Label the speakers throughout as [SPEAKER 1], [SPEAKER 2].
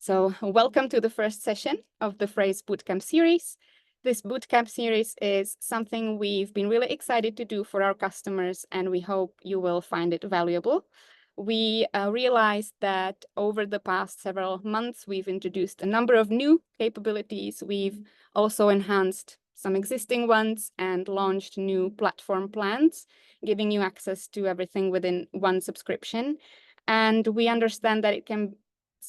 [SPEAKER 1] So welcome to the first session of the Phrase Bootcamp series. This Bootcamp series is something we've been really excited to do for our customers, and we hope you will find it valuable. We realized that over the past several months, we've introduced a number of new capabilities. We've also enhanced some existing ones and launched new platform plans, giving you access to everything within one subscription. And we understand that it can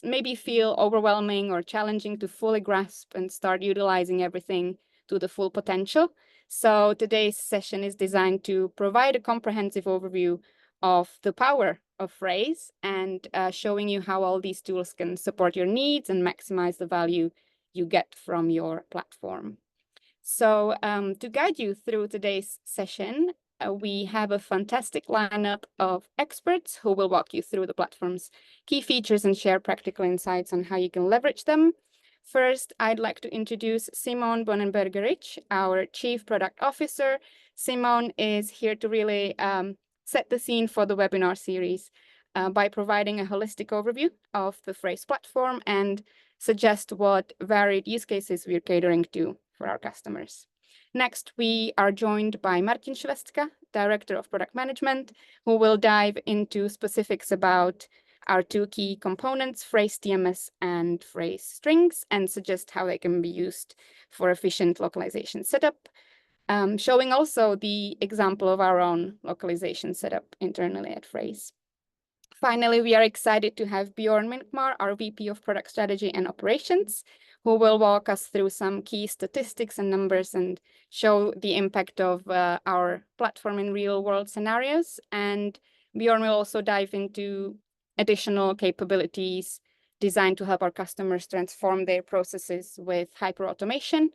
[SPEAKER 1] maybe feel overwhelming or challenging to fully grasp and start utilizing everything to the full potential. So today's session is designed to provide a comprehensive overview of the power of Phrase and showing you how all these tools can support your needs and maximize the value you get from your platform. So to guide you through today's session, we have a fantastic lineup of experts who will walk you through the platform's key features and share practical insights on how you can leverage them. First, I'd like to introduce Simone Bohnenberger, our Chief Product Officer. Simone is here to really set the scene for the webinar series by providing a holistic overview of the Phrase platform and suggest what varied use cases we're catering to for our customers. Next, we are joined by Martin Svestka, Director of Product Management, who will dive into specifics about our two key components, Phrase TMS and Phrase Strings, and suggest how they can be used for efficient localization setup, showing also the example of our own localization setup internally at Phrase. Finally, we are excited to have Bohnenberger, our VP of Product Strategy and Operations, who will walk us through some key statistics and numbers and show the impact of our platform in real-world scenarios. And Bjorn will also dive into additional capabilities designed to help our customers transform their processes with hyper-automation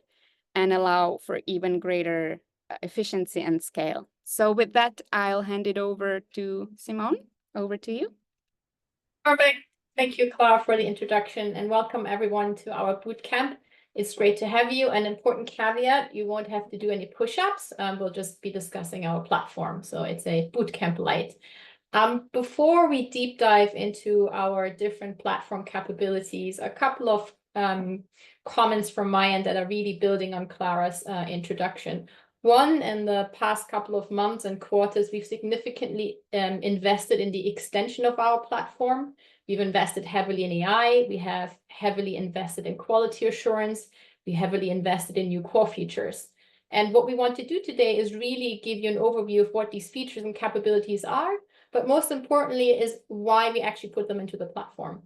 [SPEAKER 1] and allow for even greater efficiency and scale. So with that, I'll hand it over to Simone. Over to you.
[SPEAKER 2] Perfect. Thank you, Clara, for the introduction, and welcome everyone to our bootcamp. It's great to have you. An important caveat, you won't have to do any push-ups. We'll just be discussing our platform. So it's a bootcamp light. Before we deep dive into our different platform capabilities, a couple of comments from my end that are really building on Clara's introduction. One, in the past couple of months and quarters, we've significantly invested in the extension of our platform. We've invested heavily in AI. We have heavily invested in quality assurance. We heavily invested in new core features. And what we want to do today is really give you an overview of what these features and capabilities are, but most importantly is why we actually put them into the platform.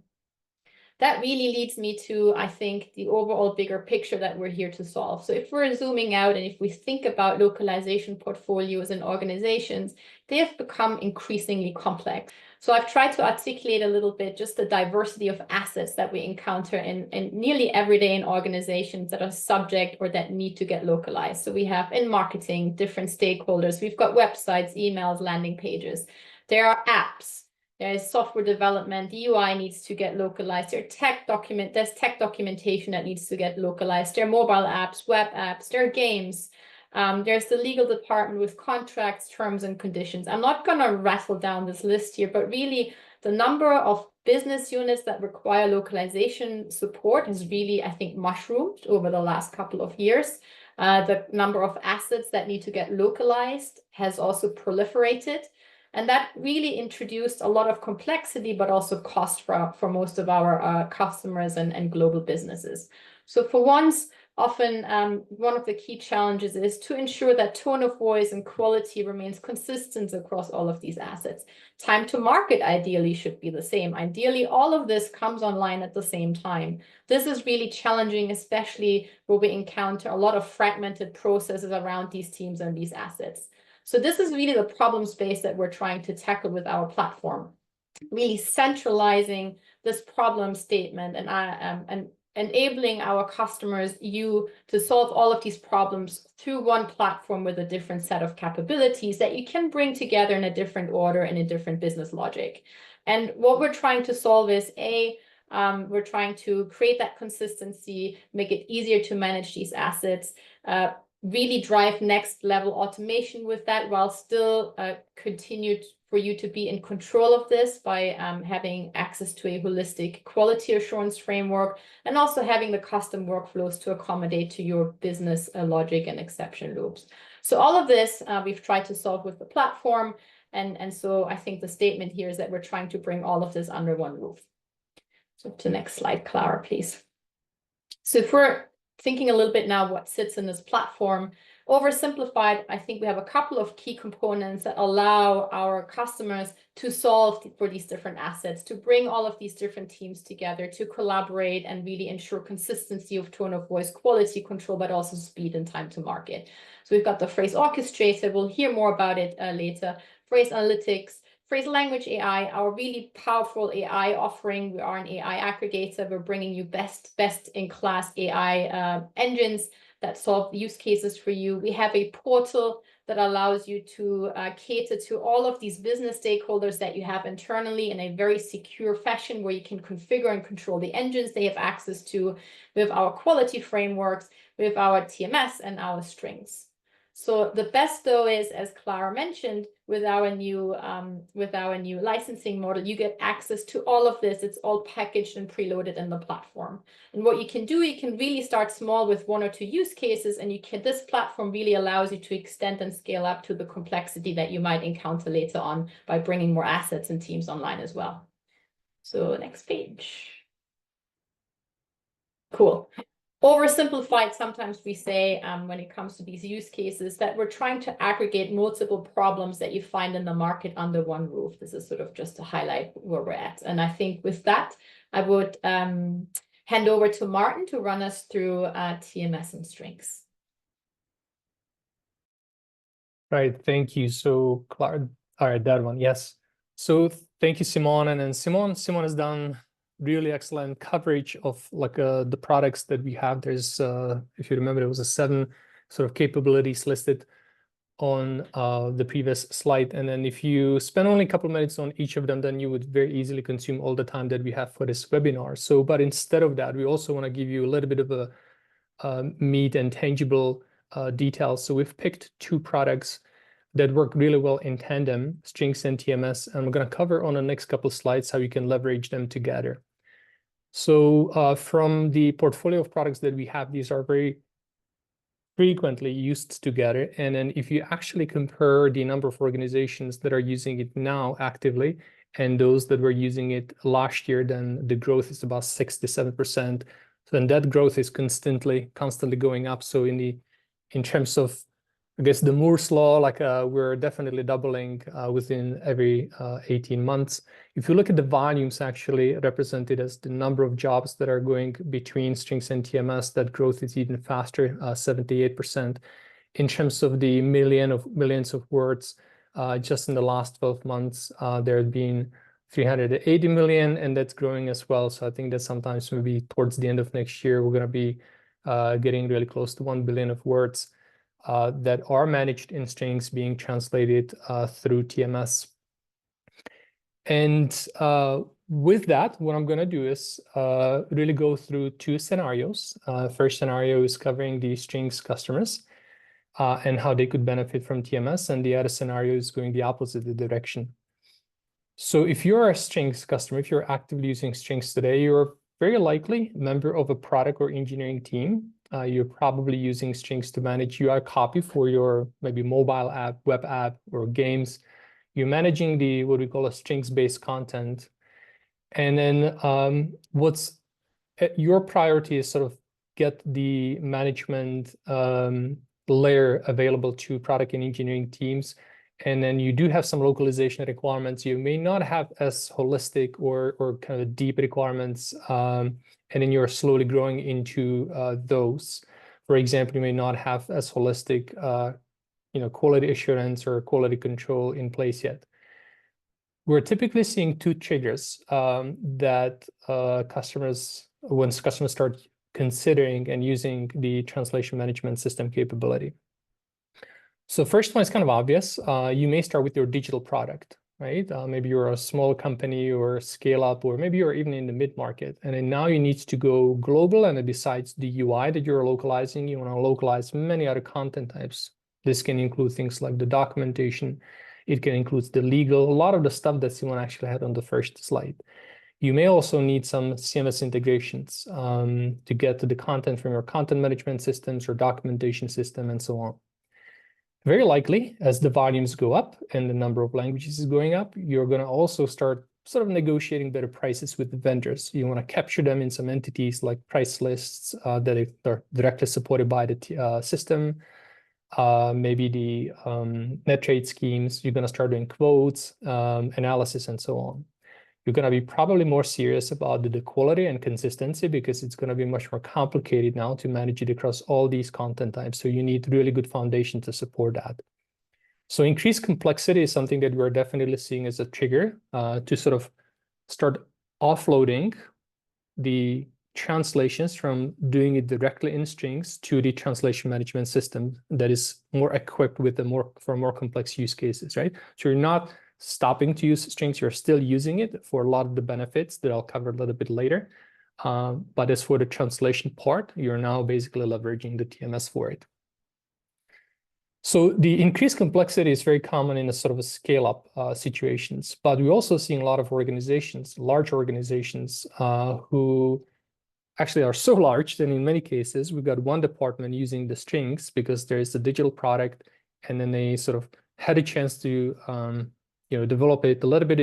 [SPEAKER 2] That really leads me to, I think, the overall bigger picture that we're here to solve. So if we're zooming out and if we think about localization portfolios and organizations, they have become increasingly complex. So I've tried to articulate a little bit just the diversity of assets that we encounter in nearly every day in organizations that are subject or that need to get localized. So we have in marketing, different stakeholders. We've got websites, emails, landing pages. There are apps. There's software development, the UI needs to get localized. There's tech documentation that needs to get localized. There are mobile apps, web apps, there are games. There's the legal department with contracts, terms, and conditions. I'm not going to rattle down this list here, but really the number of business units that require localization support has really, I think, mushroomed over the last couple of years. The number of assets that need to get localized has also proliferated. And that really introduced a lot of complexity, but also cost for most of our customers and global businesses. So for once, often one of the key challenges is to ensure that tone of voice and quality remains consistent across all of these assets. Time to market ideally should be the same. Ideally, all of this comes online at the same time. This is really challenging, especially where we encounter a lot of fragmented processes around these teams and these assets. So this is really the problem space that we're trying to tackle with our platform, really centralizing this problem statement and enabling our customers, to solve all of these problems through one platform with a different set of capabilities that you can bring together in a different order and a different business logic. And what we're trying to solve is we're trying to create that consistency, make it easier to manage these assets, really drive next level automation with that, while still continue for you to be in control of this by having access to a holistic quality assurance framework, and also having the custom workflows to accommodate to your business logic and exception loops. So all of this we've tried to solve with the platform. And so I think the statement here is that we're trying to bring all of this under one roof. So to the next slide, Clara, please. So if we're thinking a little bit now what sits in this platform, oversimplified, I think we have a couple of key components that allow our customers to solve for these different assets, to bring all of these different teams together, to collaborate and really ensure consistency of tone of voice, quality control, but also speed and time to market. So we've got the phrase orchestrator. We'll hear more about it later. Phrase analytics, phrase language AI, our really powerful AI offering. We are an AI aggregator. We're bringing you best in class AI engines that solve use cases for you. We have a portal that allows you to cater to all of these business stakeholders that you have internally in a very secure fashion, where you can configure and control the engines they have access to. We have our quality frameworks, we have our TMS and our strings. So the best though is, as Clara mentioned, with our new licensing model, you get access to all of this. It's all packaged and preloaded in the platform. And what you can do, you can really start small with 1 or 2 use cases, and this platform really allows you to extend and scale up to the complexity that you might encounter later on by bringing more assets and teams online as well. So next page. Cool. Oversimplified, sometimes we say when it comes to these use cases that we're trying to aggregate multiple problems that you find in the market under one roof. This is sort of just to highlight where we're at. And I think with that, I would hand over to Martin to run us through TMS and strings.
[SPEAKER 3] Right, thank you. So, Clara, all right, that one, yes. So thank you, Simone. And then Simone has done really excellent coverage of like the products that we have. There's, if you remember, there was 7 sort of capabilities listed on the previous slide. And then if you spend only a couple of minutes on each of them, then you would very easily consume all the time that we have for this webinar. So, but instead of that, we also want to give you a little bit of a meat and tangible details. So we've picked 2 products that work really well in tandem, Strings and TMS, and we're going to cover on the next couple of slides how you can leverage them together. So from the portfolio of products that we have, these are very frequently used together. And then if you actually compare the number of organizations that are using it now actively and those that were using it last year, then the growth is about 6 to 7%. So then that growth is constantly going up. So in terms of, I guess, the Moore's law, like we're definitely doubling within every 18 months. If you look at the volumes actually represented as the number of jobs that are going between Strings and TMS, that growth is even faster, 78%. In terms of the millions of words, just in the last 12 months, there have been 380 million, and that's growing as well. So I think that sometimes maybe towards the end of next year, we're going to be getting really close to 1 billion of words that are managed in strings being translated through TMS. And with that, what I'm going to do is really go through 2 scenarios. First scenario is covering the strings customers and how they could benefit from TMS. And the other scenario is going the opposite direction. So if you're a strings customer, if you're actively using strings today, you're very likely a member of a product or engineering team. You're probably using strings to manage UI copy for your maybe mobile app, web app, or games. You're managing what we call a strings-based content. And then your priority is sort of get the management layer available to product and engineering teams. And then you do have some localization requirements. You may not have as holistic or kind of deep requirements, and then you're slowly growing into those. For example, you may not have as holistic quality assurance or quality control in place yet. We're typically seeing 2 triggers that once customers start considering and using the translation management system capability. So first one is kind of obvious. You may start with your digital product, right? Maybe you're a small company or scale up, or maybe you're even in the mid-market. And then now you need to go global. And besides the UI that you're localizing, you want to localize many other content types. This can include things like the documentation. It can include the legal, a lot of the stuff that Simone actually had on the first slide. You may also need some CMS integrations to get to the content from your content management systems or documentation system and so on. Very likely, as the volumes go up and the number of languages is going up, you're going to also start sort of negotiating better prices with the vendors. You want to capture them in some entities like price lists that are directly supported by the system. Maybe the net rate schemes. You're going to start doing quotes, analysis, and so on. You're going to be probably more serious about the quality and consistency because it's going to be much more complicated now to manage it across all these content types. So you need really good foundation to support that. So increased complexity is something that we're definitely seeing as a trigger to sort of start offloading the translations from doing it directly in strings to the translation management system that is more equipped with for more complex use cases, right? So you're not stopping to use strings, you're still using it for a lot of the benefits that I'll cover a little bit later. But as for the translation part, you're now basically leveraging the TMS for it. So the increased complexity is very common in a sort of a scale-up situations, but we're also seeing a lot of organizations, large organizations, who actually are so large that in many cases, we've got one department using the strings because there is a digital product, and then they sort of had a chance to develop it a little bit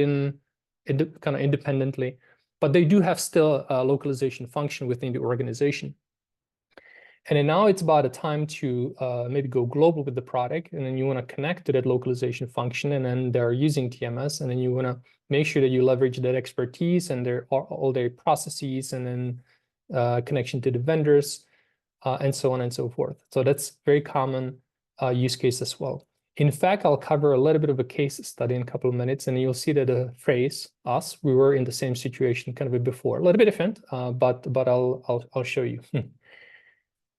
[SPEAKER 3] kind of independently, but they do have still a localization function within the organization. And then now it's about a time to maybe go global with the product, and then you want to connect to that localization function, and then they're using TMS, and then you want to make sure that you leverage that expertise and all their processes, and then connection to the vendors, and so on and so forth. So that's very common use case as well. In fact, I'll cover a little bit of a case study in a couple of minutes, and you'll see that the phrase "us," we were in the same situation kind of before, a little bit different, but I'll show you.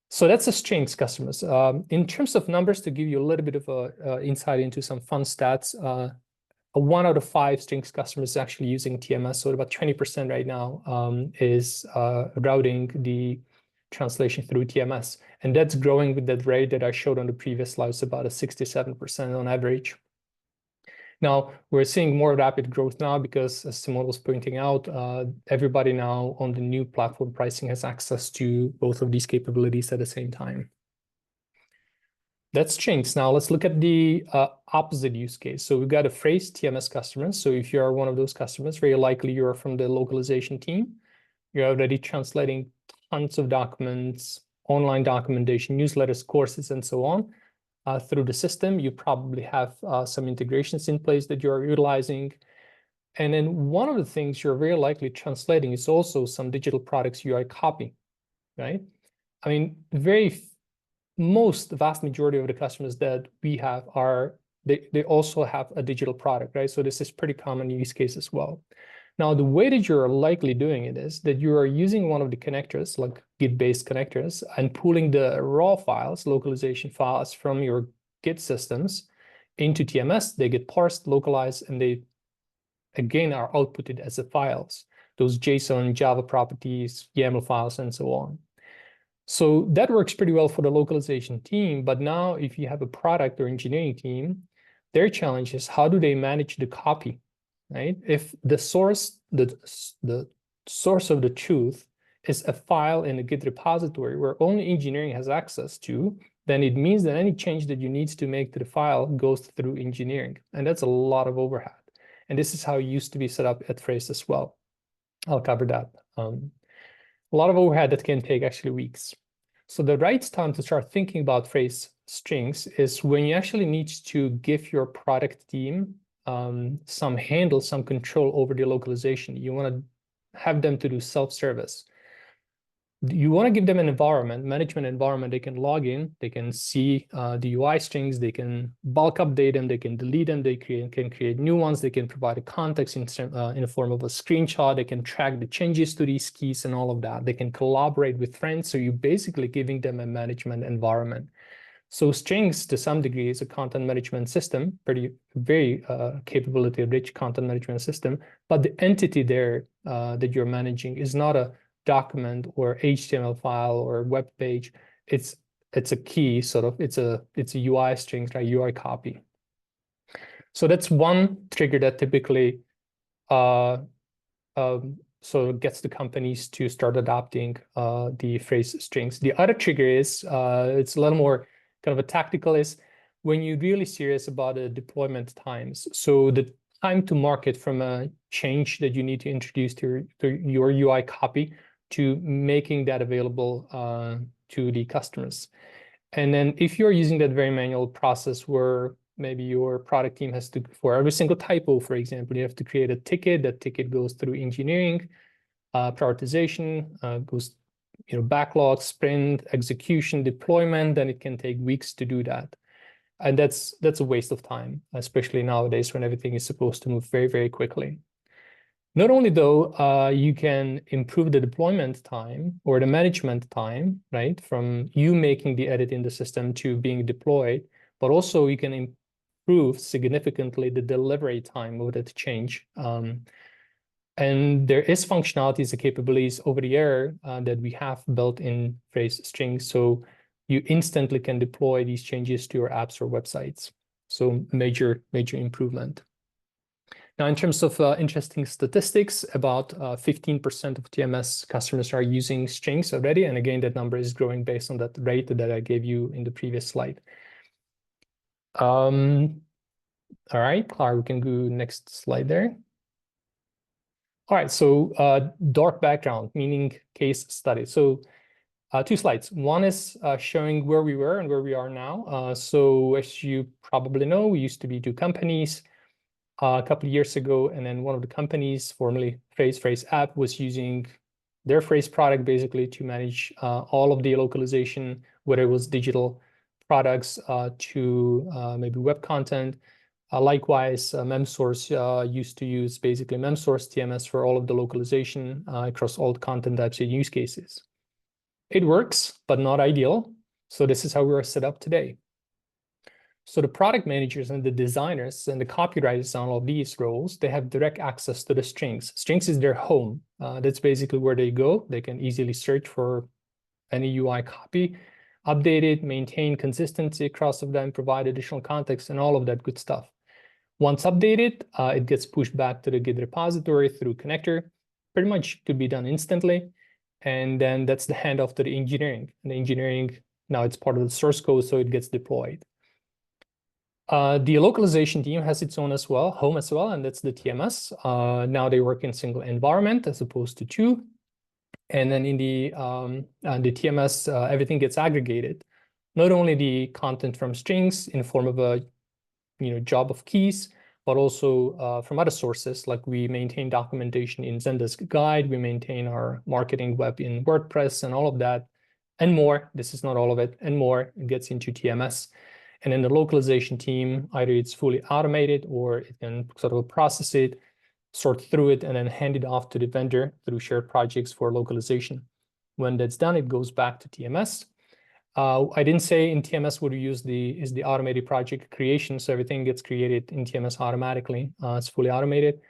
[SPEAKER 3] So that's the strings customers. In terms of numbers, to give you a little bit of a insight into some fun stats, 1 out of 5 strings customers is actually using TMS. So about 20% right now is routing the translation through TMS. And that's growing with that rate that I showed on the previous slides, about a 67% on average. Now, we're seeing more rapid growth now because, as Simone was pointing out, everybody now on the new platform pricing has access to both of these capabilities at the same time. That's strings. Now, let's look at the opposite use case. So we've got a phrase TMS customers. So if you are one of those customers, very likely you're from the localization team. You're already translating tons of documents, online documentation, newsletters, courses, and so on. Through the system, you probably have some integrations in place that you're utilizing. And then one of the things you're very likely translating is also some digital products UI copy, right? I mean, the vast majority of the customers that we have they also have a digital product, right? So this is pretty common use case as well. Now, the way that you're likely doing it is that you are using one of the connectors, like Git-based connectors, and pulling the raw files, localization files from your Git systems into TMS. They get parsed, localized, and they, again, are outputted as the files, those JSON, Java properties, YAML files, and so on. So that works pretty well for the localization team. But now if you have a product or engineering team, their challenge is how do they manage the copy? Right? If the source of the truth is a file in a Git repository where only engineering has access to, then it means that any change that you need to make to the file goes through engineering. And that's a lot of overhead. And this is how it used to be set up at Phrase as well. I'll cover that. A lot of overhead that can take actually weeks. So the right time to start thinking about Phrase strings is when you actually need to give your product team some control over the localization. You want to have them to do self-service. You want to give them an management environment. They can log in, they can see the UI strings, they can bulk update them, they can delete them, they can create new ones, they can provide a context in the form of a screenshot, they can track the changes to these keys and all of that. They can collaborate with friends. So you're basically giving them a management environment. So strings, to some degree, is a content management system, very capability-rich content management system. But the entity there that you're managing is not a document or HTML file or web page. It's a key, sort of. It's a UI strings, right? UI copy. So that's one trigger that typically so gets the companies to start adopting the phrase strings. The other trigger is it's a little more kind of a tactical, is when you're really serious about the deployment times. So the time to market from a change that you need to introduce to your UI copy to making that available to the customers. And then if you're using that very manual process where maybe your product team has to, for every single typo, for example, you have to create a ticket. That ticket goes through engineering, prioritization, goes, backlog, sprint, execution, deployment, then it can take weeks to do that. And that's a waste of time, especially nowadays when everything is supposed to move very, very quickly. Not only though, you can improve the deployment time or the management time, right? From you making the edit in the system to being deployed, but also you can improve significantly the delivery time of that change. And there is functionalities and capabilities over the air that we have built in phrase strings. So you instantly can deploy these changes to your apps or websites. So major improvement. Now, in terms of interesting statistics, about 15% of TMS customers are using strings already. And again, that number is growing based on that rate that I gave you in the previous slide. All right, Clara, we can go next slide there. All right, so dark background, meaning case study. So 2 slides. One is showing where we were and where we are now. So as you probably know, we used to be 2 companies a couple of years ago, and then one of the companies, formerly Phrase app, was using their Phrase product basically to manage all of the localization, whether it was digital products to maybe web content. Likewise, MemSource used to use basically MemSource TMS for all of the localization across all the content types and use cases. It works, but not ideal. So this is how we are set up today. So the product managers and the designers and the copywriters on all of these roles, they have direct access to the strings. Strings is their home. That's basically where they go. They can easily search for any UI copy, update it, maintain consistency across of them, provide additional context, and all of that good stuff. Once updated, it gets pushed back to the Git repository through connector. Pretty much could be done instantly. And then that's the handoff to the engineering. And the engineering, now it's part of the source code, so it gets deployed. The localization team has its own home as well, and that's the TMS. Now they work in single environment as opposed to 2. And then in the TMS, everything gets aggregated. Not only the content from strings in form of a job of keys, but also from other sources, like we maintain documentation in Zendesk Guide, we maintain our marketing web in WordPress and all of that, and more. This is not all of it, and more. It gets into TMS. And then the localization team, either it's fully automated or it can sort of process it, sort through it, and then hand it off to the vendor through shared projects for localization. When that's done, it goes back to TMS. I didn't say in TMS what we use is the automated project creation. So everything gets created in TMS automatically. It's fully automated.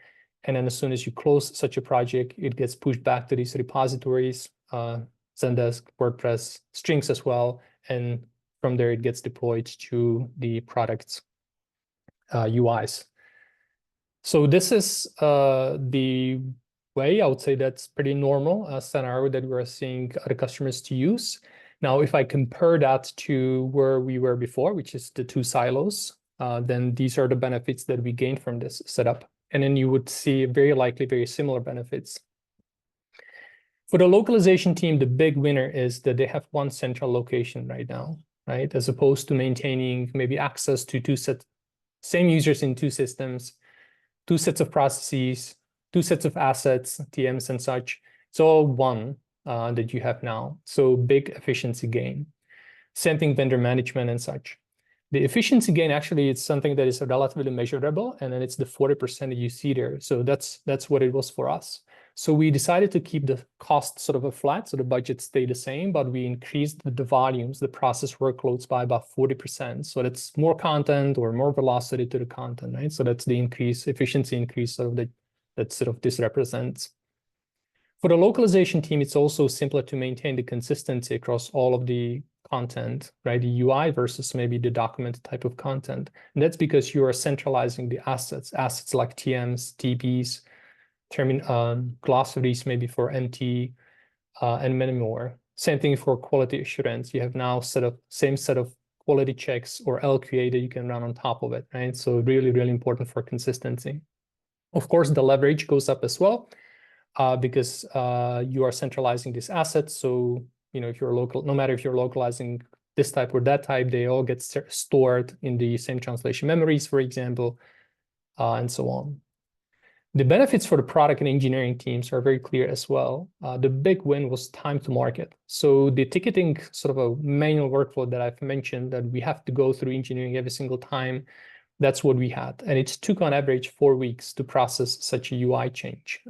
[SPEAKER 3] And then as soon as you close such a project, it gets pushed back to these repositories, Zendesk, WordPress, strings as well. And from there, it gets deployed to the product's UIs. So this is the way, I would say that's pretty normal scenario that we're seeing other customers to use. Now, if I compare that to where we were before, which is the 2 silos, then these are the benefits that we gained from this setup. And then you would see very likely very similar benefits. For the localization team, the big winner is that they have one central location right now, right? As opposed to maintaining maybe access to same users in 2 systems, 2 sets of processes, 2 sets of assets, TMs and such. It's all one that you have now. So big efficiency gain. Same thing, vendor management and such. The efficiency gain, actually, it's something that is relatively measurable, and then it's the 40% that you see there. So that's what it was for us. So we decided to keep the cost sort of a flat, so the budget stayed the same, but we increased the volumes, the process workloads by about 40%. So that's more content or more velocity to the content, right? So that's the efficiency increase sort of that sort of this represents. For the localization team, it's also simpler to maintain the consistency across all of the content, right? The UI versus maybe the document type of content. And that's because you are centralizing the assets like TMs, TBs, glossaries maybe for MT, and many more. Same thing for quality assurance. You have now same set of quality checks or LQA that you can run on top of it, right? So really, really important for consistency. Of course, the leverage goes up as well because you are centralizing these assets. So, if you're local, no matter if you're localizing this type or that type, they all get stored in the same translation memories, for example, and so on. The benefits for the product and engineering teams are very clear as well. The big win was time to market. So the ticketing sort of a manual workflow that I've mentioned that we have to go through engineering every single time, that's what we had. And it took on average 4 weeks to process such a UI change.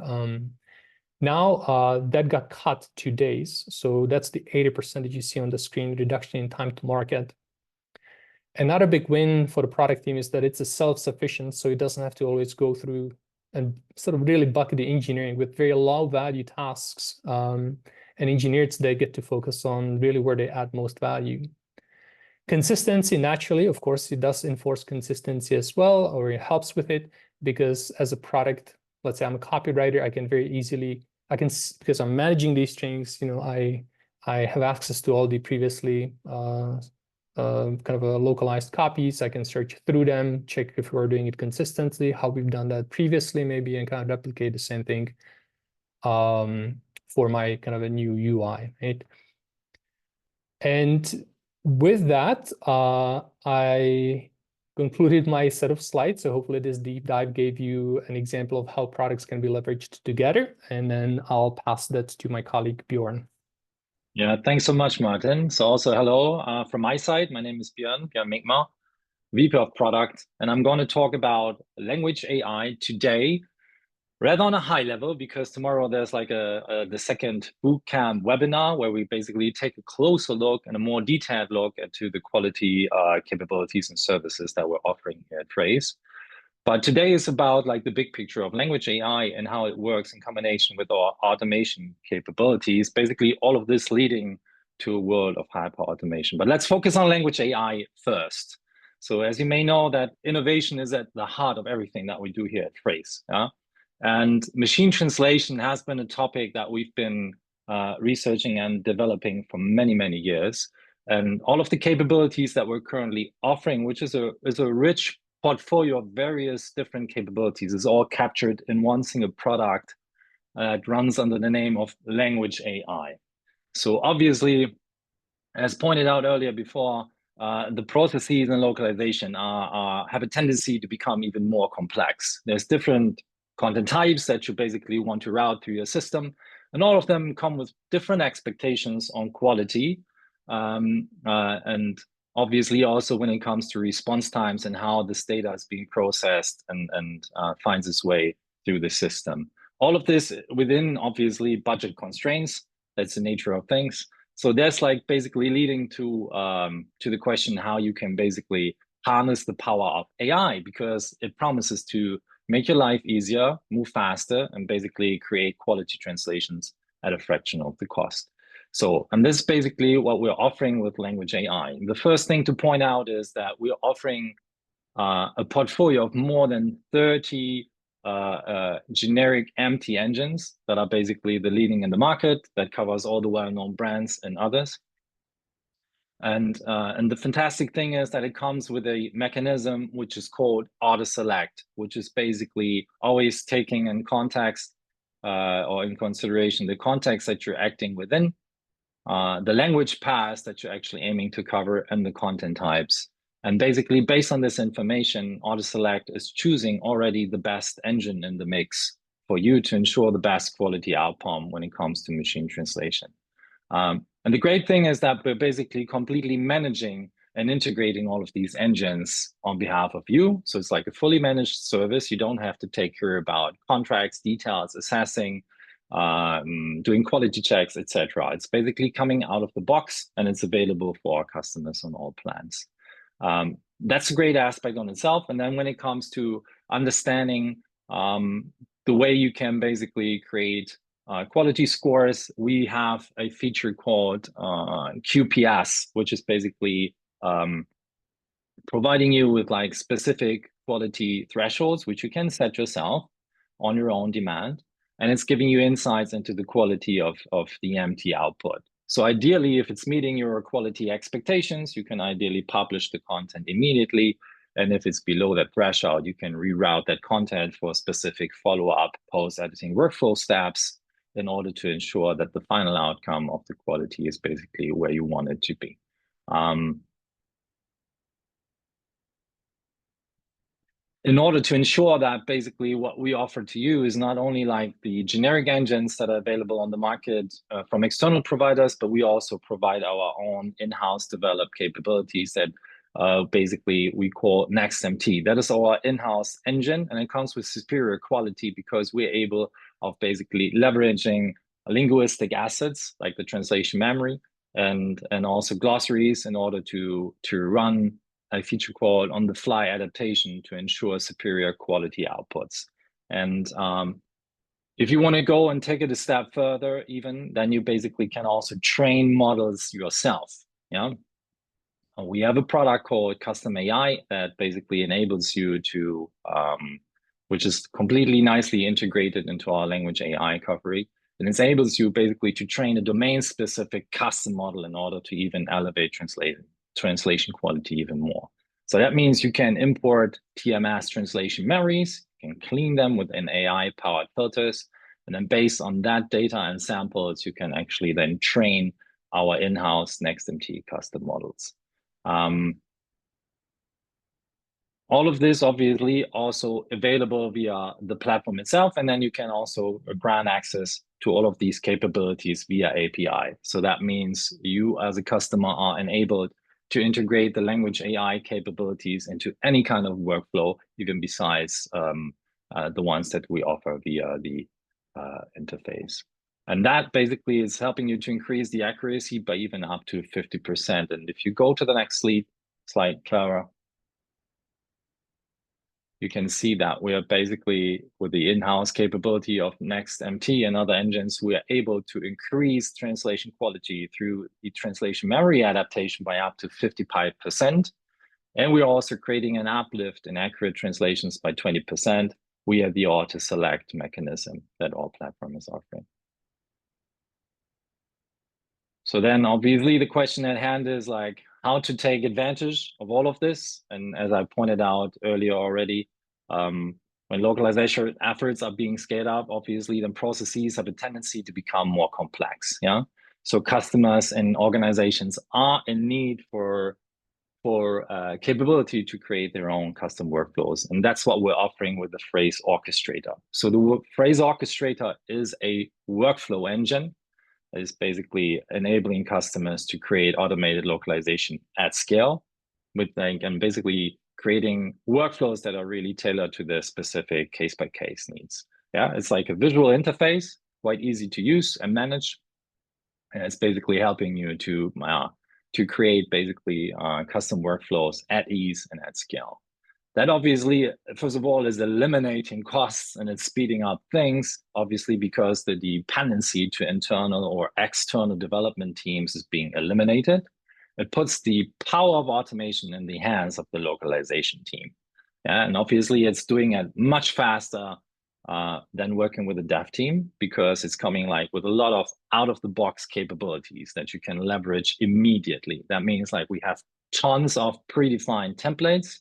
[SPEAKER 3] Now that got cut 2 days. So that's the 80% that you see on the screen, reduction in time to market. Another big win for the product team is that it's a self-sufficient, so it doesn't have to always go through and sort of really bucket the engineering with very low value tasks. And engineers, they get to focus on really where they add most value. Consistency, naturally, of course, it does enforce consistency as well, or it helps with it, because as a product, let's say I'm a copywriter, I can very easily, because I'm managing these strings, I have access to all the previously kind of localized copies. I can search through them, check if we're doing it consistently, how we've done that previously maybe, and kind of replicate the same thing for my kind of a new UI, right? And with that, I concluded my set of slides. So hopefully this deep dive gave you an example of how products can be leveraged together. And then I'll pass that to my colleague, Bjorn.
[SPEAKER 4] Yeah, thanks so much, Martin. So also hello from my side. My name is Bjorn Minkmar, VP of Product, and I'm going to talk about language AI today, rather on a high level, because tomorrow there's like the second bootcamp webinar where we basically take a closer look and a more detailed look into the quality capabilities and services that we're offering here at Trace. But today is about like the big picture of language AI and how it works in combination with our automation capabilities, basically all of this leading to a world of hyper automation. But let's focus on language AI first. So as you may know, that innovation is at the heart of everything that we do here at Trace. Yeah? And machine translation has been a topic that we've been researching and developing for many, many years. And all of the capabilities that we're currently offering, which is a rich portfolio of various different capabilities, is all captured in one single product that runs under the name of language AI. So obviously, as pointed out earlier before, the processes and localization have a tendency to become even more complex. There's different content types that you basically want to route through your system, and all of them come with different expectations on quality. And obviously also when it comes to response times and how this data is being processed and finds its way through the system. All of this within obviously budget constraints. That's the nature of things. So that's like basically leading to the question how you can basically harness the power of AI, because it promises to make your life easier, move faster, and basically create quality translations at a fraction of the cost. So, and this is basically what we're offering with language AI. The first thing to point out is that we're offering a portfolio of more than 30 generic MT engines that are basically the leading in the market, that covers all the well-known brands and others. And the fantastic thing is that it comes with a mechanism which is called auto select, which is basically always taking in context or in consideration the context that you're acting within, the language paths that you're actually aiming to cover, and the content types. And basically, based on this information, auto-select is choosing already the best engine in the mix for you to ensure the best quality outcome when it comes to machine translation. And the great thing is that we're basically completely managing and integrating all of these engines on behalf of you. So it's like a fully managed service. You don't have to take care about contracts, details, assessing. doing quality checks, etc. It's basically coming out of the box, and it's available for our customers on all plans. That's a great aspect on itself. And then when it comes to understanding the way you can basically create quality scores, we have a feature called QPS, which is basically providing you with like specific quality thresholds, which you can set yourself on your own demand. And it's giving you insights into the quality of the MT output. So ideally, if it's meeting your quality expectations, you can ideally publish the content immediately. And if it's below that threshold, you can reroute that content for specific follow-up post-editing workflow steps in order to ensure that the final outcome of the quality is basically where you want it to be. In order to ensure that basically what we offer to you is not only like the generic engines that are available on the market from external providers, but we also provide our own in-house developed capabilities that basically we call NextMT. That is our in-house engine, and it comes with superior quality because we're able of basically leveraging linguistic assets like the translation memory and also glossaries in order to run a feature called on-the-fly adaptation to ensure superior quality outputs. And if you want to go and take it a step further, even then you basically can also train models yourself. Yeah, we have a product called Custom AI that basically enables you to, which is completely nicely integrated into our language AI recovery. And it enables you basically to train a domain-specific custom model in order to even elevate translation quality even more. So that means you can import TMS translation memories, you can clean them with an AI-powered filters, and then based on that data and samples, you can actually then train our in-house NextMT custom models. All of this obviously also available via the platform itself, and then you can also grant access to all of these capabilities via API. So that means you as a customer are enabled to integrate the language AI capabilities into any kind of workflow, even besides the ones that we offer via the interface. And that basically is helping you to increase the accuracy by even up to 50%. And if you go to the next slide, Clara, you can see that we are basically, with the in-house capability of NextMT and other engines, we are able to increase translation quality through the translation memory adaptation by up to 55%. And we're also creating an uplift in accurate translations by 20%. We have the auto-select mechanism that our platform is offering. So then obviously the question at hand is like how to take advantage of all of this. And as I pointed out earlier already, when localization efforts are being scaled up, obviously the processes have a tendency to become more complex. Yeah. So customers and organizations are in need for capability to create their own custom workflows. And that's what we're offering with the phrase orchestrator. So the phrase orchestrator is a workflow engine that is basically enabling customers to create automated localization at scale with and basically creating workflows that are really tailored to their specific case-by-case needs. Yeah, it's like a visual interface, quite easy to use and manage. And it's basically helping you to create basically custom workflows at ease and at scale. That obviously, first of all, is eliminating costs and it's speeding up things, obviously, because the dependency to internal or external development teams is being eliminated. It puts the power of automation in the hands of the localization team. Yeah, and obviously, it's doing it much faster than working with a dev team because it's coming like with a lot of out-of-the-box capabilities that you can leverage immediately. That means like we have tons of predefined templates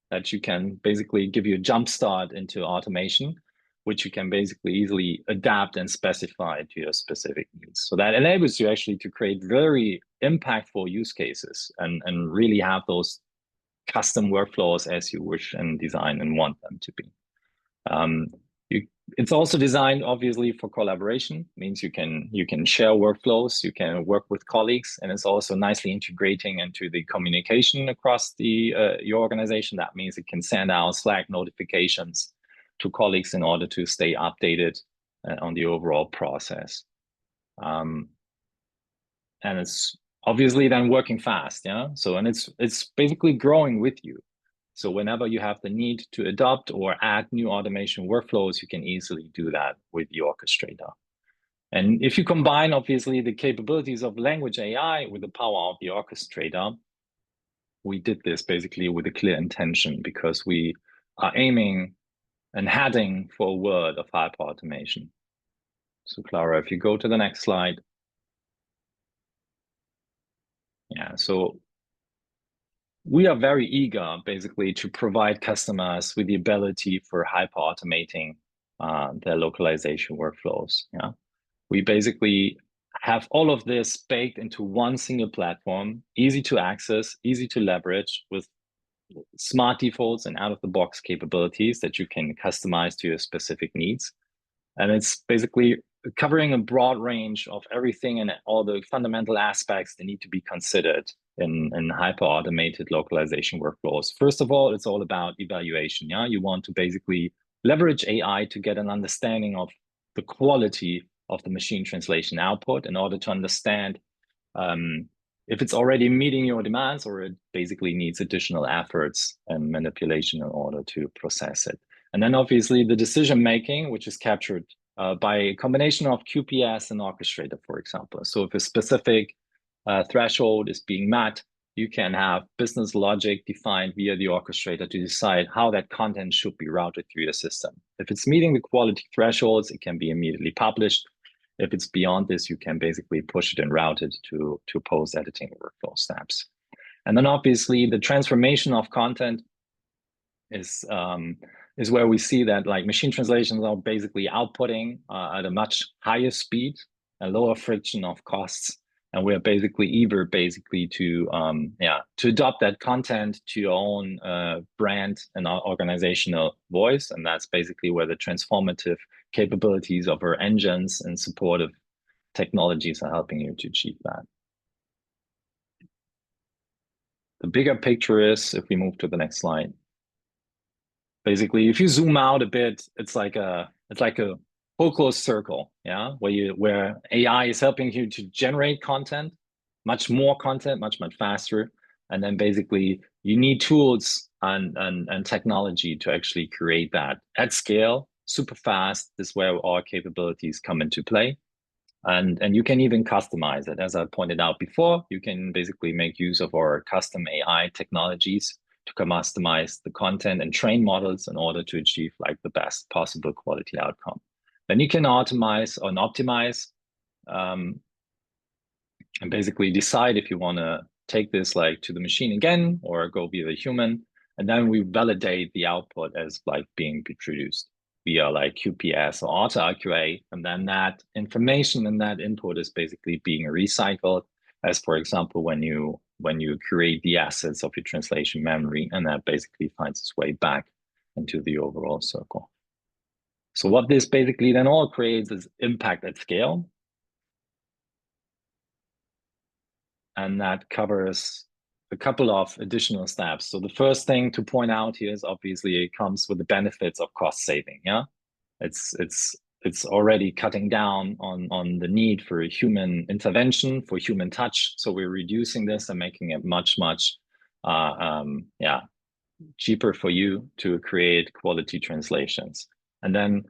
[SPEAKER 4] that you can basically give you a jump start into automation, which you can basically easily adapt and specify to your specific needs. So that enables you actually to create very impactful use cases and really have those custom workflows as you wish and design and want them to be. It's also designed obviously for collaboration, means you can share workflows, you can work with colleagues, and it's also nicely integrating into the communication across your organization. That means it can send out Slack notifications to colleagues in order to stay updated on the overall process. And it's obviously then working fast, yeah? So, and it's basically growing with you. So whenever you have the need to adopt or add new automation workflows, you can easily do that with the orchestrator. And if you combine, obviously, the capabilities of language AI with the power of the orchestrator, we did this basically with a clear intention, because we are aiming and heading for a world of hyperautomation. So Clara, if you go to the next slide. Yeah, so we are very eager basically to provide customers with the ability for hyper-automating their localization workflows. Yeah, we basically have all of this baked into one single platform, easy to access, easy to leverage, with smart defaults and out-of-the-box capabilities that you can customize to your specific needs. And it's basically covering a broad range of everything and all the fundamental aspects that need to be considered in hyper-automated localization workflows. First of all, it's all about evaluation. Yeah, you want to basically leverage AI to get an understanding of the quality of the machine translation output in order to understand if it's already meeting your demands, or it basically needs additional efforts and manipulation in order to process it. And then obviously the decision making, which is captured by a combination of QPS and orchestrator, for example. So if a specific threshold is being met, you can have business logic defined via the orchestrator to decide how that content should be routed through your system. If it's meeting the quality thresholds, it can be immediately published. If it's beyond this, you can basically push it and route it to post-editing workflow steps. And then obviously the transformation of content is where we see that like machine translations are basically outputting at a much higher speed and lower friction of costs. And we're basically eager to adopt that content to your own brand and organizational voice. And that's basically where the transformative capabilities of our engines and supportive technologies are helping you to achieve that. The bigger picture is, if we move to the next slide, basically, if you zoom out a bit, it's like a whole closed circle, yeah, where AI is helping you to generate content, much more content, much faster, and then basically you need tools and technology to actually create that at scale, super fast. This is where our capabilities come into play, and you can even customize it. As I pointed out before, you can basically make use of our custom AI technologies to customize the content and train models in order to achieve like the best possible quality outcome. Then you can optimize and basically decide if you want to take this like to the machine again or go via the human. And then we validate the output as like being produced via like QPS or auto RQA. And then that information and that input is basically being recycled, as for example, when you create the assets of your translation memory, and that basically finds its way back into the overall circle. So what this basically then all creates is impact at scale. And that covers a couple of additional steps. So the first thing to point out here is obviously it comes with the benefits of cost saving. Yeah, it's already cutting down on the need for human intervention, for human touch. So we're reducing this and making it much cheaper for you to create quality translations. And then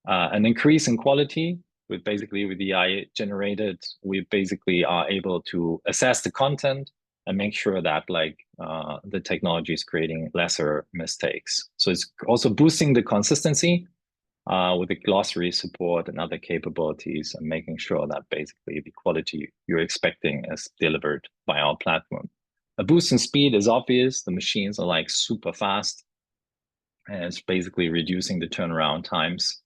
[SPEAKER 4] an increase in quality with the AI generated, we basically are able to assess the content and make sure that like the technology is creating lesser mistakes. So it's also boosting the consistency with the glossary support and other capabilities, and making sure that basically the quality you're expecting is delivered by our platform. A boost in speed is obvious. The machines are like super fast, and it's basically reducing the turnaround times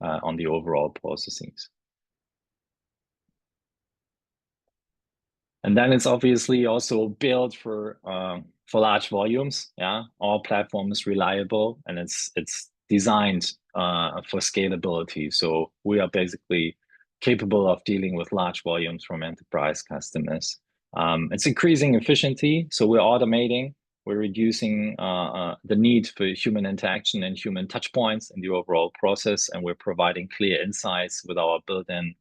[SPEAKER 4] on the overall processes. And then it's obviously also built for large volumes. Yeah, our platform is reliable and it's designed for scalability. So we are basically capable of dealing with large volumes from enterprise customers. It's increasing efficiency, so we're automating We're reducing the need for human interaction and human touch points in the overall process, and we're providing clear insights with our built-in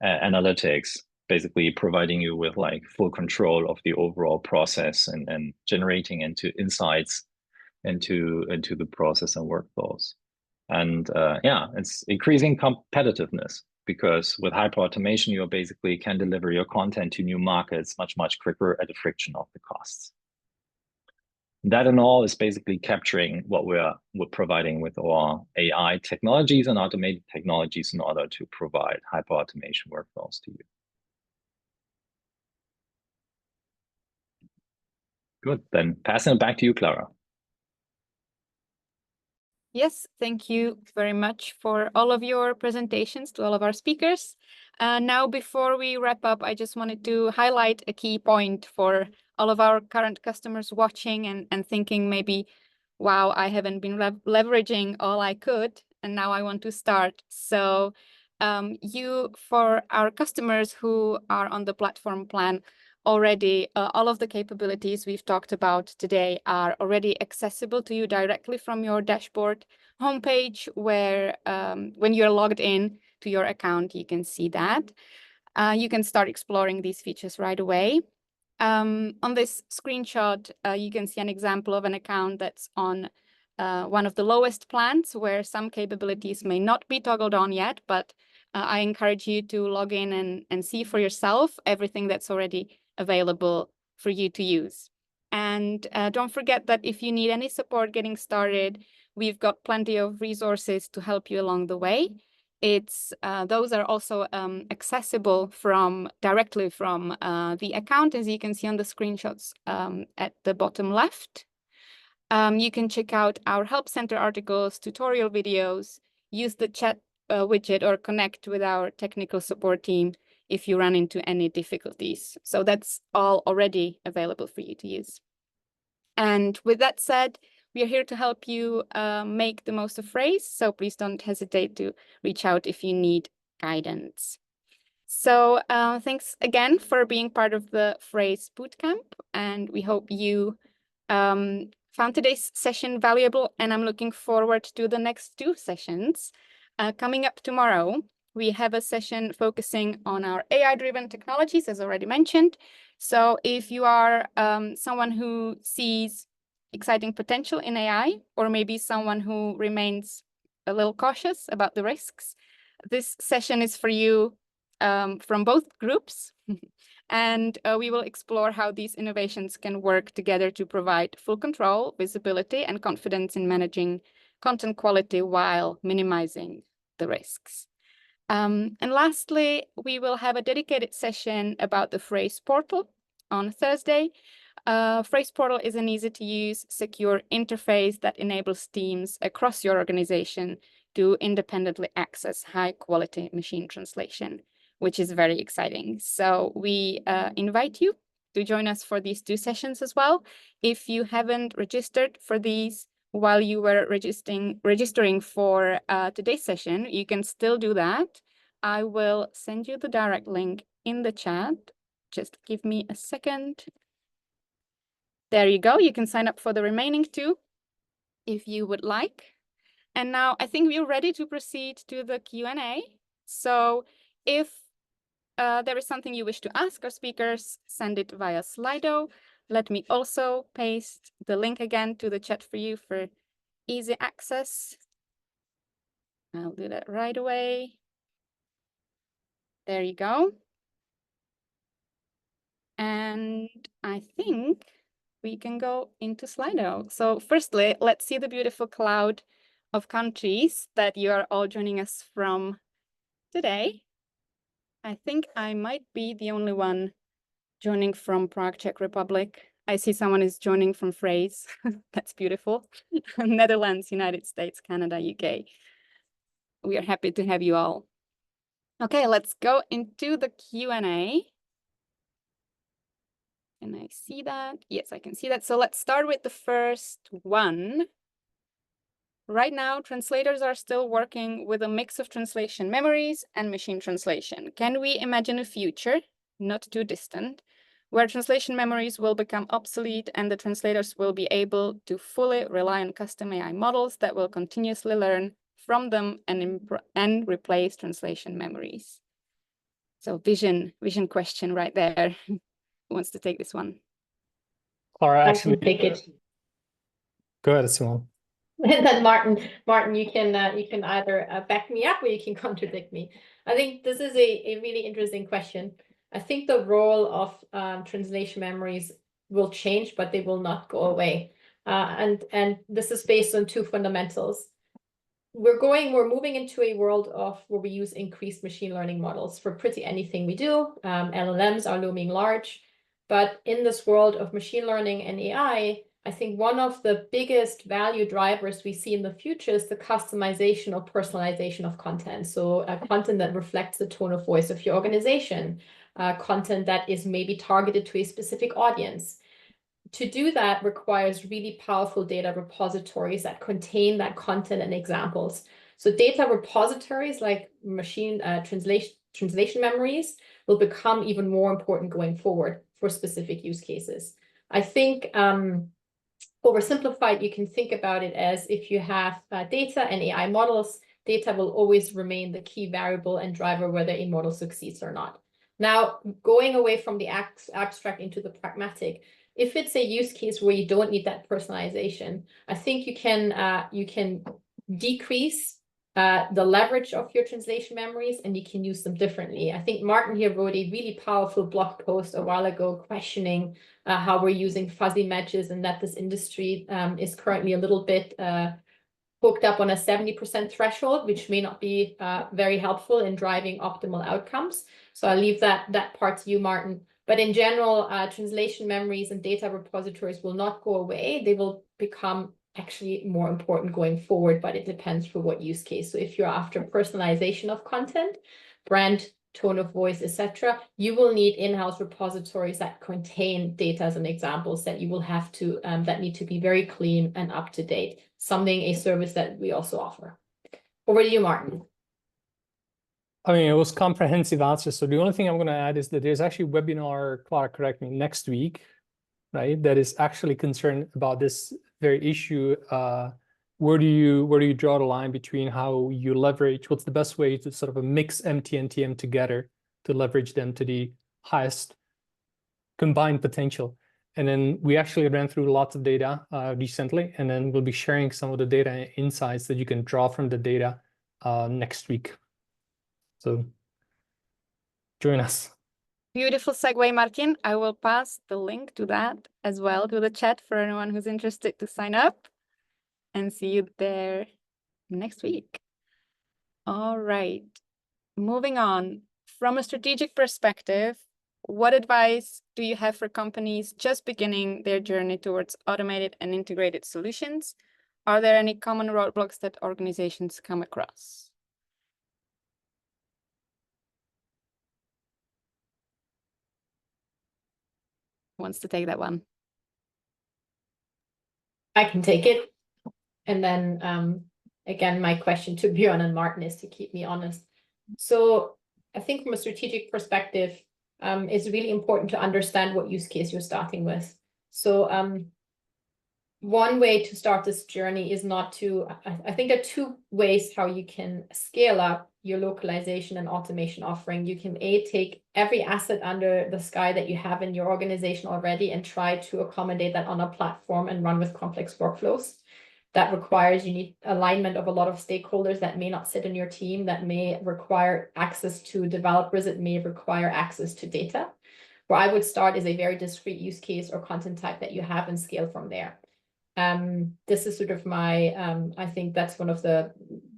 [SPEAKER 4] analytics, basically providing you with like full control of the overall process and generating into insights into the process and workflows. And yeah, it's increasing competitiveness, because with hyper automation, you basically can deliver your content to new markets much quicker at a fraction of the costs. That in all is basically capturing what we're providing with our AI technologies and automated technologies in order to provide hyper automation workflows to you. Good, then passing it back to you, Clara.
[SPEAKER 1] Yes, thank you very much for all of your presentations to all of our speakers. Now, before we wrap up, I just wanted to highlight a key point for all of our current customers watching and thinking maybe, wow, I haven't been leveraging all I could, and now I want to start. So for our customers who are on the platform plan, already all of the capabilities we've talked about today are already accessible to you directly from your dashboard homepage, where when you're logged in to your account, you can see that. You can start exploring these features right away. On this screenshot, you can see an example of an account that's on one of the lowest plans, where some capabilities may not be toggled on yet, but I encourage you to log in and see for yourself everything that's already available for you to use. And don't forget that if you need any support getting started, we've got plenty of resources to help you along the way. Those are also accessible directly from the account, as you can see on the screenshots at the bottom left. You can check out our Help Center articles, tutorial videos, use the chat widget, or connect with our technical support team if you run into any difficulties. So that's all already available for you to use. And with that said, we are here to help you make the most of Phrase, so please don't hesitate to reach out if you need guidance. So thanks again for being part of the Phrase Bootcamp, and we hope you found today's session valuable, and I'm looking forward to the next 2 sessions. Coming up tomorrow, we have a session focusing on our AI-driven technologies, as already mentioned. So if you are someone who sees exciting potential in AI, or maybe someone who remains a little cautious about the risks, this session is for you from both groups. And we will explore how these innovations can work together to provide full control, visibility, and confidence in managing content quality while minimizing the risks. And lastly, we will have a dedicated session about the Phrase portal on Thursday. Phrase portal is an easy-to-use, secure interface that enables teams across your organization to independently access high-quality machine translation, which is very exciting. So we invite you to join us for these 2 sessions as well. If you haven't registered for these while you were registering for today's session, you can still do that. I will send you the direct link in the chat. Just give me a second. There you go. You can sign up for the remaining 2 if you would like. And now I think we're ready to proceed to the Q&A. So if there is something you wish to ask our speakers, send it via Slido. Let me also paste the link again to the chat for you for easy access. I'll do that right away. There you go. And I think we can go into Slido. So firstly, let's see the beautiful cloud of countries that you are all joining us from today. I think I might be the only one joining from Prague, Czech Republic. I see someone is joining from Phrase. That's beautiful. Netherlands, United States, Canada, UK. We are happy to have you all. Okay, let's go into the Q&A. Can I see that? Yes, I can see that. So let's start with the first one. Right now, translators are still working with a mix of translation memories and machine translation. Can we imagine a future, not too distant, where translation memories will become obsolete and the translators will be able to fully rely on custom AI models that will continuously learn from them and replace translation memories. So vision question right there. Who wants to take this one?
[SPEAKER 3] Clara,
[SPEAKER 2] I
[SPEAKER 3] actually,
[SPEAKER 2] can take it.
[SPEAKER 3] go ahead, Simone.
[SPEAKER 2] And then Martin, you can either back me up or you can contradict me. I think this is a really interesting question. I think the role of translation memories will change, but they will not go away. And this is based on two fundamentals. We're moving into a world of where we use increased machine learning models for pretty anything we do. LLMs are looming large, but in this world of machine learning and AI, I think one of the biggest value drivers we see in the future is the customization or personalization of content. So content that reflects the tone of voice of your organization, content that is maybe targeted to a specific audience. To do that requires really powerful data repositories that contain that content and examples. So data repositories like machine translation memories will become even more important going forward for specific use cases. I think oversimplified, you can think about it as if you have data and AI models, data will always remain the key variable and driver whether a model succeeds or not. Now, going away from the abstract into the pragmatic, if it's a use case where you don't need that personalization, I think you can decrease the leverage of your translation memories and you can use them differently. I think Martin here wrote a really powerful blog post a while ago questioning how we're using fuzzy matches and that this industry is currently a little bit hooked up on a 70% threshold, which may not be very helpful in driving optimal outcomes. So I'll leave that part to you, Martin. But in general, translation memories and data repositories will not go away. They will become actually more important going forward, but it depends for what use case. So if you're after personalization of content, brand, tone of voice, etc., you will need in-house repositories that contain data and examples that you will have to, that need to be very clean and up to date, a service that we also offer. Over to you, Martin.
[SPEAKER 3] I mean, it was comprehensive answer. So the only thing I'm going to add is that there's actually a webinar, Clara, correct me, next week, right? That is actually concerned about this very issue. Where do you draw the line between how you leverage, what's the best way to sort of mix MT and TM together to leverage them to the highest combined potential? And then we actually ran through lots of data recently, and then we'll be sharing some of the data and insights that you can draw from the data next week. So join us.
[SPEAKER 1] Beautiful segue, Martin. I will pass the link to that as well to the chat for anyone who's interested to sign up, and see you there next week. All right, moving on. From a strategic perspective, what advice do you have for companies just beginning their journey towards automated and integrated solutions? Are there any common roadblocks that organizations come across? Wants to take that one?
[SPEAKER 2] I can take it. And then again, my question to Björn and Martin is to keep me honest. So I think from a strategic perspective, it's really important to understand what use case you're starting with. So one way to start this journey is not to, I think there are two ways how you can scale up your localization and automation offering. You can take every asset under the sky that you have in your organization already and try to accommodate that on a platform and run with complex workflows. That requires, you need alignment of a lot of stakeholders that may not sit in your team, that may require access to developers, it may require access to data. Where I would start is a very discrete use case or content type that you have and scale from there. This is sort of my, I think that's one of the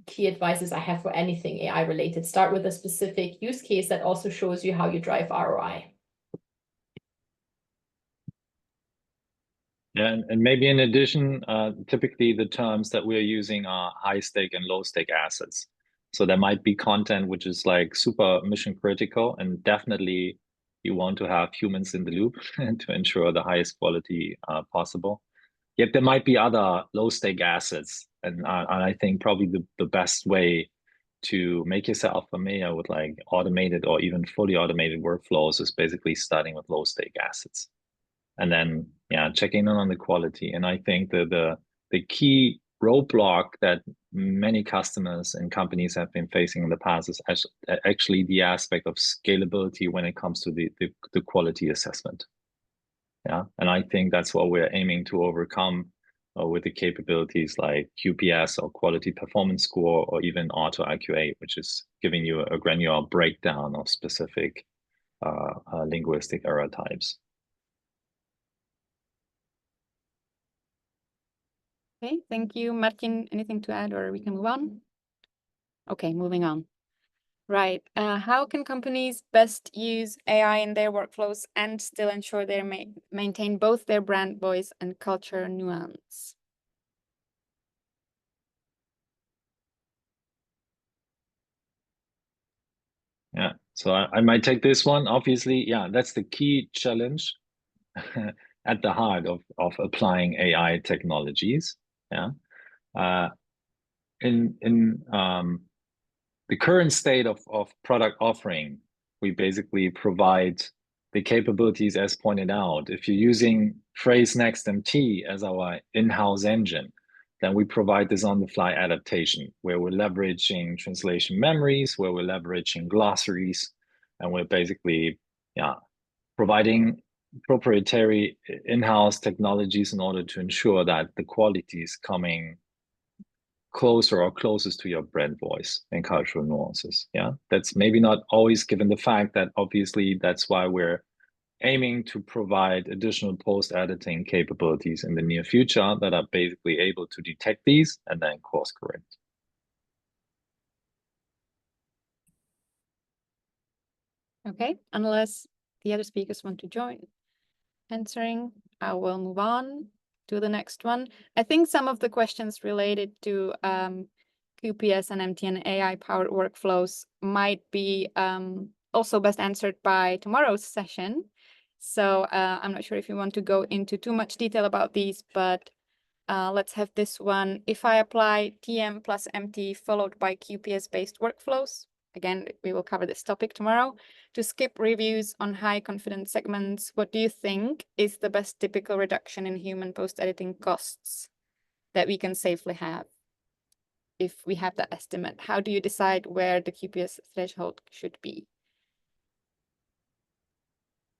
[SPEAKER 2] key advices I have for anything AI related. Start with a specific use case that also shows you how you drive ROI.
[SPEAKER 4] Yeah, and maybe in addition, typically the terms that we're using are high stake and low stake assets. So there might be content which is like super mission critical, and definitely you want to have humans in the loop to ensure the highest quality possible. Yet there might be other low stake assets, and I think probably the best way to make yourself familiar with like automated or even fully automated workflows is basically starting with low stake assets. And then, yeah, checking in on the quality. And I think that the key roadblock that many customers and companies have been facing in the past is actually the aspect of scalability when it comes to the quality assessment. Yeah, and I think that's what we're aiming to overcome with the capabilities like QPS or quality performance score, or even auto IQA, which is giving you a granular breakdown of specific linguistic error types.
[SPEAKER 1] Okay, thank you, Martin. Anything to add, or we can move on? Okay, moving on. Right. How can companies best use AI in their workflows and still ensure they maintain both their brand voice and culture nuance?
[SPEAKER 4] Yeah, so I might take this one. Obviously, yeah, that's the key challenge at the heart of applying AI technologies. Yeah, in the current state of product offering, we basically provide the capabilities as pointed out. If you're using Phrase Next MT as our in-house engine, then we provide this on-the-fly adaptation where we're leveraging translation memories, where we're leveraging glossaries, and we're basically, yeah, providing proprietary in-house technologies in order to ensure that the quality is coming closer or closest to your brand voice and cultural nuances. Yeah, that's maybe not always given the fact that obviously that's why we're aiming to provide additional post-editing capabilities in the near future that are basically able to detect these and then course correct.
[SPEAKER 1] Okay, unless the other speakers want to join answering, I will move on to the next one. I think some of the questions related to QPS and MT and AI-powered workflows might be also best answered by tomorrow's session. So I'm not sure if you want to go into too much detail about these, but let's have this one. If I apply TM plus MT followed by QPS-based workflows, again, we will cover this topic tomorrow, to skip reviews on high confidence segments, what do you think is the best typical reduction in human post-editing costs that we can safely have? If we have that estimate, how do you decide where the QPS threshold should be?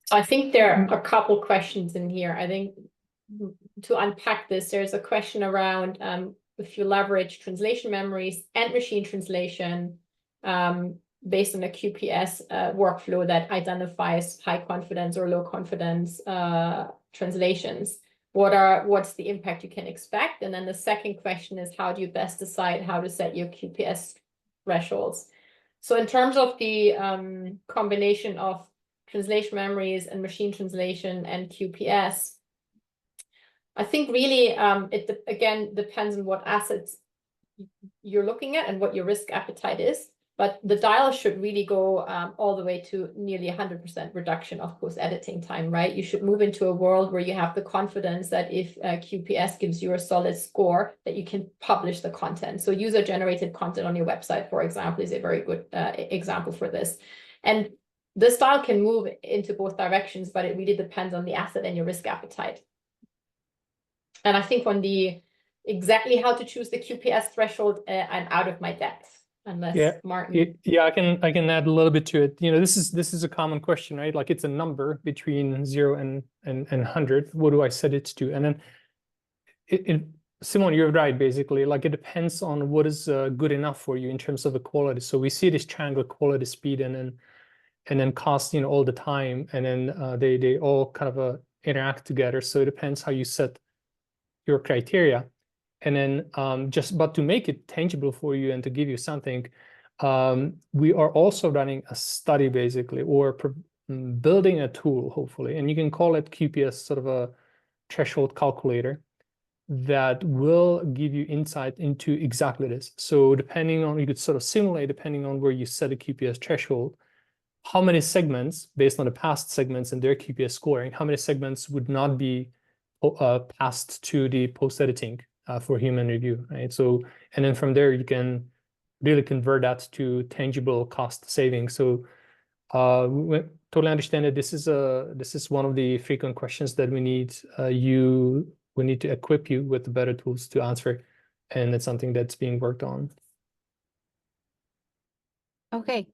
[SPEAKER 2] So I think there are a couple questions in here. I think to unpack this, there's a question around if you leverage translation memories and machine translation based on a QPS workflow that identifies high confidence or low confidence translations. What's the impact you can expect? And then the second question is, how do you best decide how to set your QPS thresholds? So in terms of the combination of translation memories and machine translation and QPS, I think really it again depends on what assets you're looking at and what your risk appetite is. But the dial should really go all the way to nearly 100% reduction of post-editing time, right? You should move into a world where you have the confidence that if QPS gives you a solid score, that you can publish the content. So user-generated content on your website, for example, is a very good example for this. And this dial can move into both directions, but it really depends on the asset and your risk appetite. And I think on the exactly how to choose the QPS threshold, I'm out of my depth. Unless Martin.
[SPEAKER 3] Yeah, I can add a little bit to it. You know, this is a common question, right? Like it's a number between 0 and 100. What do I set it to? And then Simone, you're right, basically. Like it depends on what is good enough for you in terms of the quality. So we see this triangle: quality, speed, and then cost, you know, all the time. And then they all kind of interact together. So it depends how you set your criteria. And then but to make it tangible for you and to give you something, we are also running a study basically, or building a tool, hopefully, and you can call it QPS, sort of a threshold calculator that will give you insight into exactly this. So depending on, you could sort of simulate, depending on where you set a QPS threshold, how many segments, based on the past segments and their QPS scoring, how many segments would not be passed to the post-editing for human review, right? So, and then from there you can really convert that to tangible cost savings. So we totally understand that this is one of the frequent questions that we need to equip you with the better tools to answer, and it's something that's being worked on.
[SPEAKER 1] Okay.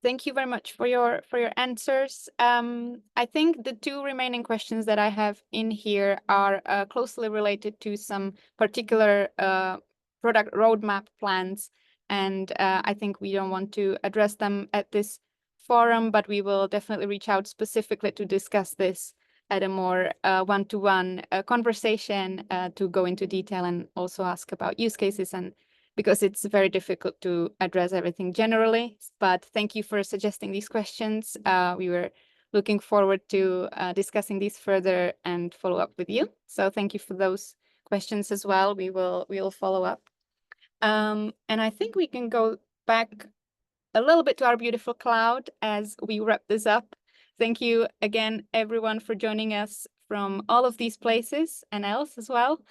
[SPEAKER 1] Thank you very much for your answers. I think the two remaining questions that I have in here are closely related to some particular product roadmap plans, and I think we don't want to address them at this forum, but we will definitely reach out specifically to discuss this at a more one-to-one conversation to go into detail and also ask about use cases, and because it's very difficult to address everything generally. But thank you for suggesting these questions. We were looking forward to discussing these further and follow up with you. So thank you for those questions as well. We will follow up. And I think we can go back a little bit to our beautiful cloud as we wrap this up. Thank you again, everyone, for joining us from all of these places and else as well.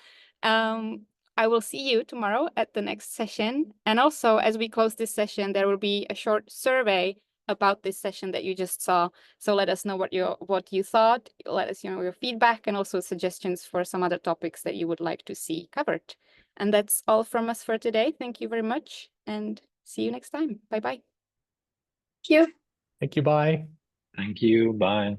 [SPEAKER 1] I will see you tomorrow at the next session. And also, as we close this session, there will be a short survey about this session that you just saw. So let us know what you thought. Let us know your feedback and also suggestions for some other topics that you would like to see covered. And that's all from us for today. Thank you very much and see you next time. Bye-bye.
[SPEAKER 2] Thank you.
[SPEAKER 3] Thank you. Bye.
[SPEAKER 4] Thank you. Bye.